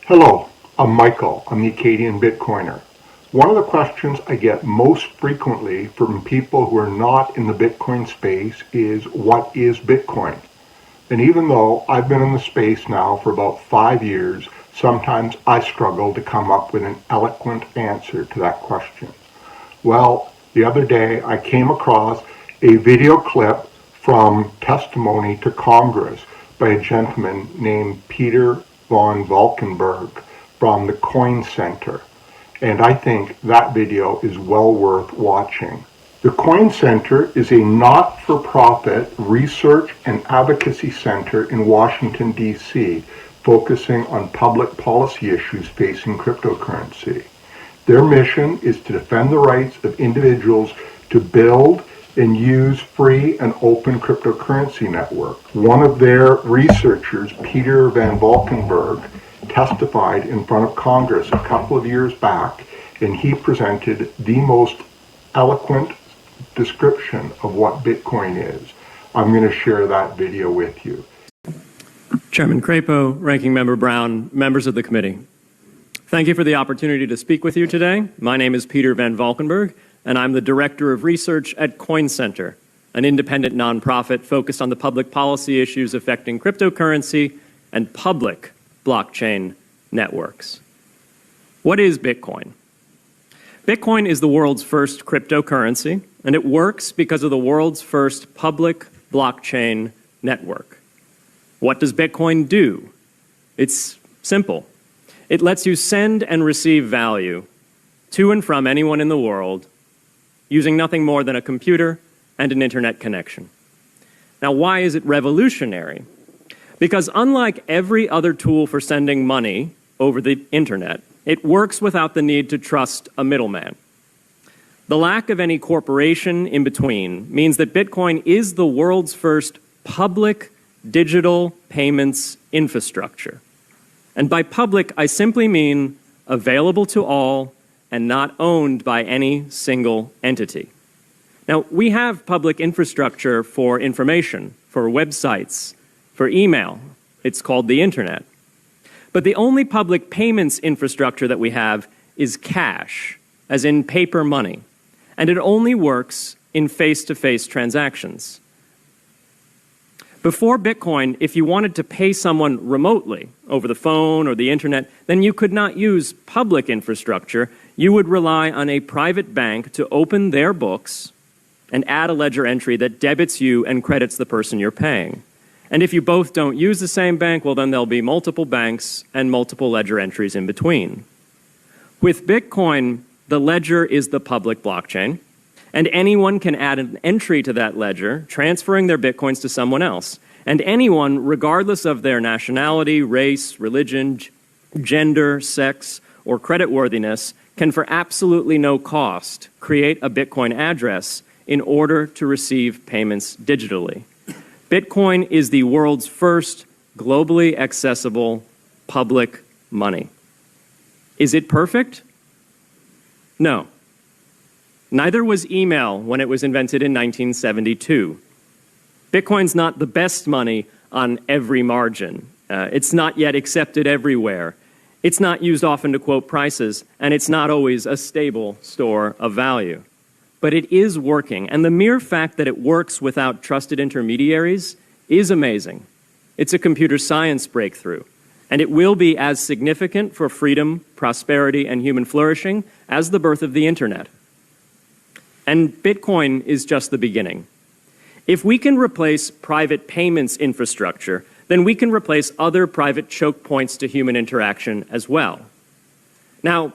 Hello, I'm Michael. I'm the Acadian Bitcoiner. One of the questions I get most frequently from people who are not in the Bitcoin space is, what is Bitcoin? And even though I've been in the space now for about 5 years, sometimes I struggle to come up with an eloquent answer to that question. Well, the other day I came across a video clip from testimony to Congress by a gentleman named Peter von Valkenburg from the Coin Center. And I think that video is well worth watching. The Coin Center is a not-for-profit research and advocacy center in Washington, D.C., focusing on public policy issues facing cryptocurrency. Their mission is to defend the rights of individuals to build and use free and open cryptocurrency networks. One of their researchers, Peter van Valkenburg, testified in front of Congress a couple of years back, and he presented the most eloquent description of what Bitcoin is. I'm going to share that video with you. Chairman Crapo, Ranking Member Brown, members of the committee. Thank you for the opportunity to speak with you today. My name is Peter van Valkenburg, and I'm the Director of Research at Coin Center, an independent nonprofit focused on the public policy issues affecting cryptocurrency and public blockchain networks. What is Bitcoin? Bitcoin is the world's first cryptocurrency, and it works because of the world's first public blockchain network. What does Bitcoin do? It's simple. It lets you send and receive value to and from anyone in the world using nothing more than a computer and an internet connection. Now, why is it revolutionary? Because unlike every other tool for sending money over the internet, it works without the need to trust a middleman. The lack of any corporation in between means that Bitcoin is the world's first public digital payments infrastructure. And by public, I simply mean available to all and not owned by any single entity. Now, we have public infrastructure for information, for websites, for email. It's called the internet. But the only public payments infrastructure that we have is cash, as in paper money. And it only works in face-to-face transactions. Before Bitcoin, if you wanted to pay someone remotely over the phone or the internet, then you could not use public infrastructure. You would rely on a private bank to open their books and add a ledger entry that debits you and credits the person you're paying. And if you both don't use the same bank, well, then there'll be multiple banks and multiple ledger entries in between. With Bitcoin, the ledger is the public blockchain, and anyone can add an entry to that ledger, transferring their Bitcoins to someone else. And anyone, regardless of their nationality, race, religion, gender, sex, or creditworthiness, can for absolutely no cost create a Bitcoin address in order to receive payments digitally. Bitcoin is the world's first globally accessible public money. Is it perfect? No. Neither was email when it was invented in 1972. Bitcoin's not the best money on every margin. It's not yet accepted everywhere. It's not used often to quote prices, and it's not always a stable store of value. But it is working, and the mere fact that it works without trusted intermediaries is amazing. It's a computer science breakthrough, and it will be as significant for freedom, prosperity, and human flourishing as the birth of the internet. And Bitcoin is just the beginning. If we can replace private payments infrastructure, then we can replace other private choke points to human interaction as well. Now,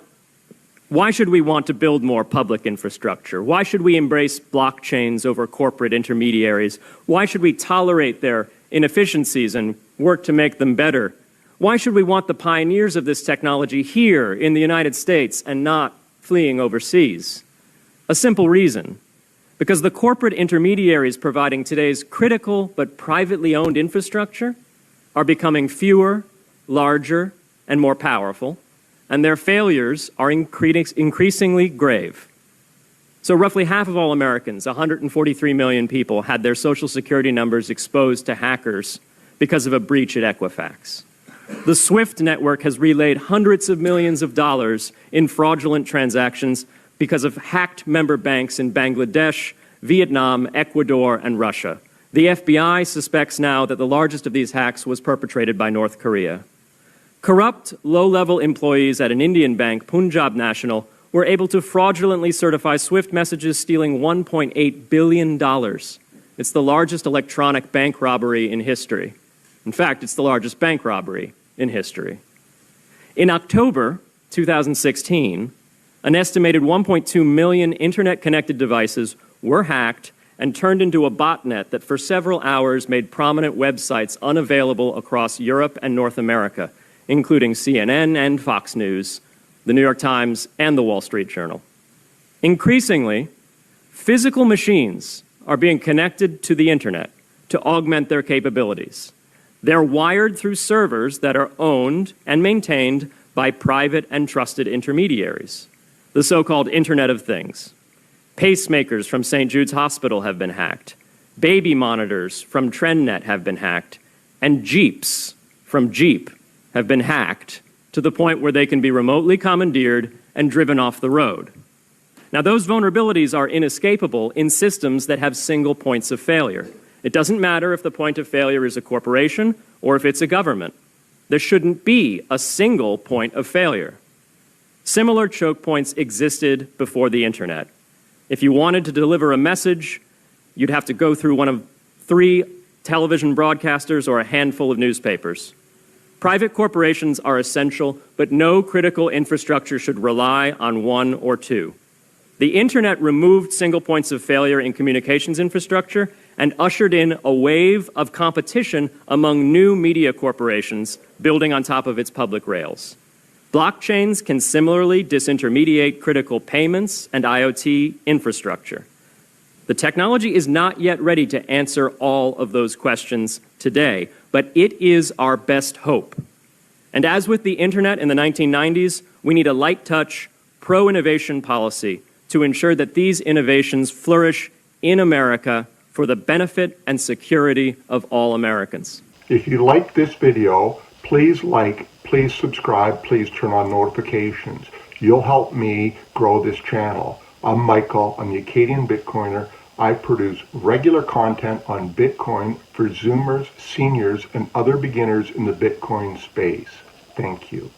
why should we want to build more public infrastructure? Why should we embrace blockchains over corporate intermediaries? Why should we tolerate their inefficiencies and work to make them better? Why should we want the pioneers of this technology here in the United States and not fleeing overseas? A simple reason. Because the corporate intermediaries providing today's critical but privately owned infrastructure are becoming fewer, larger, and more powerful, and their failures are increasingly grave. So roughly half of all Americans, 143 million people, had their Social Security numbers exposed to hackers because of a breach at Equifax. The SWIFT network has relayed hundreds of millions of dollars in fraudulent transactions because of hacked member banks in Bangladesh, Vietnam, Ecuador, and Russia. The FBI suspects now that the largest of these hacks was perpetrated by North Korea. Corrupt, low-level employees at an Indian bank, Punjab National, were able to fraudulently certify SWIFT messages, stealing $1.8 billion. It's the largest electronic bank robbery in history. In fact, it's the largest bank robbery in history. In October 2016, an estimated 1.2 million internet-connected devices were hacked and turned into a botnet that for several hours made prominent websites unavailable across Europe and North America, including CNN and Fox News, the New York Times, and the Wall Street Journal. Increasingly, physical machines are being connected to the internet to augment their capabilities. They're wired through servers that are owned and maintained by private and trusted intermediaries, the so-called Internet of Things. Pacemakers from St. Jude's Hospital have been hacked. Baby monitors from TrendNet have been hacked. And Jeeps from Jeep have been hacked to the point where they can be remotely commandeered and driven off the road. Now, those vulnerabilities are inescapable in systems that have single points of failure. It doesn't matter if the point of failure is a corporation or if it's a government. There shouldn't be a single point of failure. Similar choke points existed before the internet. If you wanted to deliver a message, you'd have to go through one of 3 television broadcasters or a handful of newspapers. Private corporations are essential, but no critical infrastructure should rely on 1 or 2. The internet removed single points of failure in communications infrastructure and ushered in a wave of competition among new media corporations building on top of its public rails. Blockchains can similarly disintermediate critical payments and IoT infrastructure. The technology is not yet ready to answer all of those questions today, but it is our best hope. And as with the internet in the 1990s, we need a light-touch, pro-innovation policy to ensure that these innovations flourish in America for the benefit and security of all Americans. If you like this video, please like, please subscribe, please turn on notifications. You'll help me grow this channel. I'm Michael, I'm the Acadian Bitcoiner. I produce regular content on Bitcoin for Zoomers, seniors, and other beginners in the Bitcoin space. Thank you.